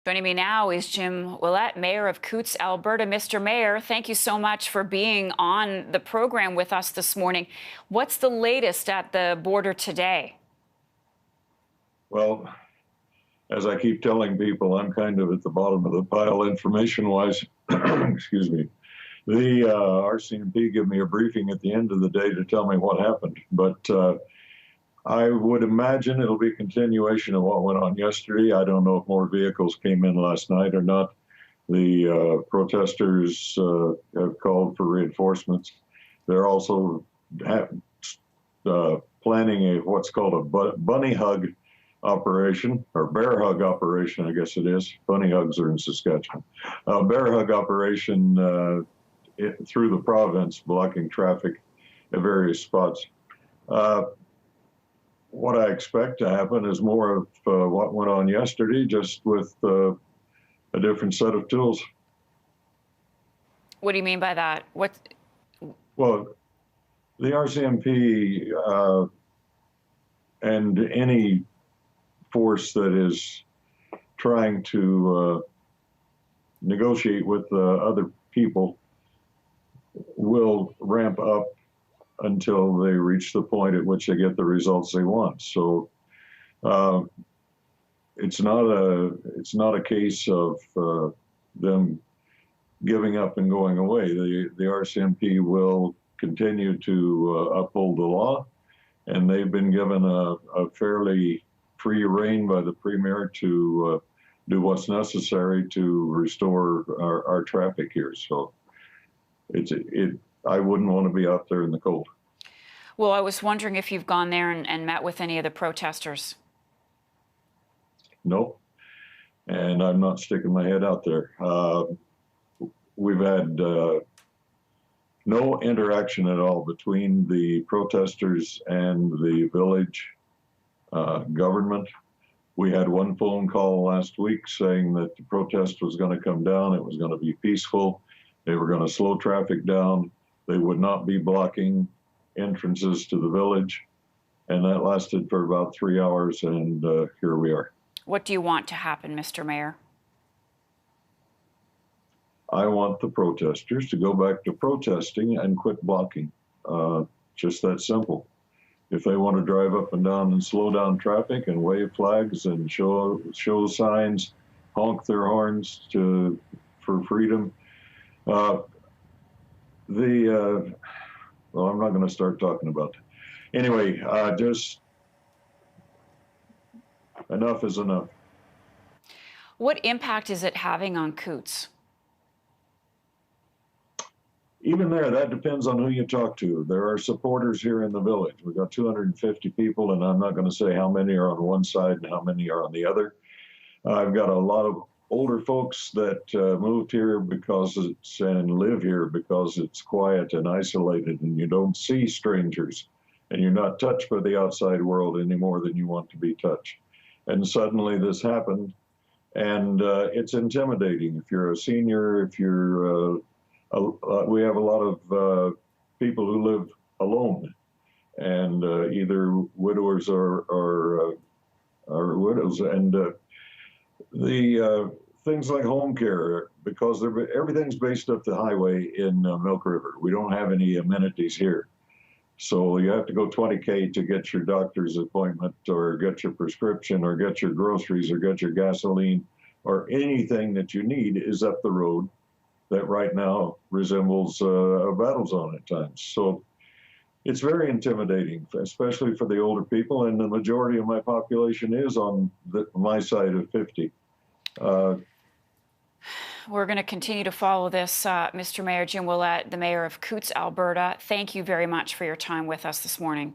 Joining me now is Jim Willett, Mayor of Coutts, Alberta. Mr. Mayor, thank you so much for being on the program with us this morning. What's the latest at the border today? Well, as I keep telling people, I'm kind of at the bottom of the pile information-wise. Excuse me. The RCMP give me a briefing at the end of the day to tell me what happened, but I would imagine it'll be a continuation of what went on yesterday. I don't know if more vehicles came in last night or not. The protesters have called for reinforcements. They're also planning what's called a bunny hug operation, or bear hug operation, I guess it is. Bunny hugs are in Saskatchewan. Bear hug operation through the province, blocking traffic at various spots. What I expect to happen is more of what went on yesterday, just with a different set of tools. What do you mean by that? Well, the RCMP and any force that is trying to negotiate with other people will ramp up until they reach the point at which they get the results they want. So it's not a case of them giving up and going away. The RCMP will continue to uphold the law, and they've been given a fairly free rein by the Premier to do what's necessary to restore our traffic here. So I wouldn't want to be out there in the cold. Well, I was wondering if you've gone there and met with any of the protesters. No, and I'm not sticking my head out there. We've had no interaction at all between the protesters and the village government. We had one phone call last week saying that the protest was going to come down. It was going to be peaceful. They were going to slow traffic down. They would not be blocking entrances to the village. And that lasted for about 3 hours, and here we are. What do you want to happen, Mr. Mayor? I want the protesters to go back to protesting and quit blocking. Just that simple. If they want to drive up and down and slow down traffic and wave flags and show signs, honk their horns for freedom, well, I'm not going to start talking about that. Anyway, just enough is enough. What impact is it having on Coutts? Even there, that depends on who you talk to. There are supporters here in the village. We've got 250 people, and I'm not going to say how many are on one side and how many are on the other. I've got a lot of older folks that moved here and live here because it's quiet and isolated, and you don't see strangers, and you're not touched by the outside world any more than you want to be touched. And suddenly this happened, and it's intimidating. If you're a senior, if you're we have a lot of people who live alone, and either widowers or widows, and the things like home care, because everything's based up the highway in Milk River. We don't have any amenities here. So you have to go 20K to get your doctor's appointment, or get your prescription, or get your groceries, or get your gasoline, or anything that you need is up the road. That right now resembles a battle zone at times. So it's very intimidating, especially for the older people, and the majority of my population is on my side of 50. We're going to continue to follow this. Mr. Mayor Jim Willett, the Mayor of Coutts, Alberta, thank you very much for your time with us this morning.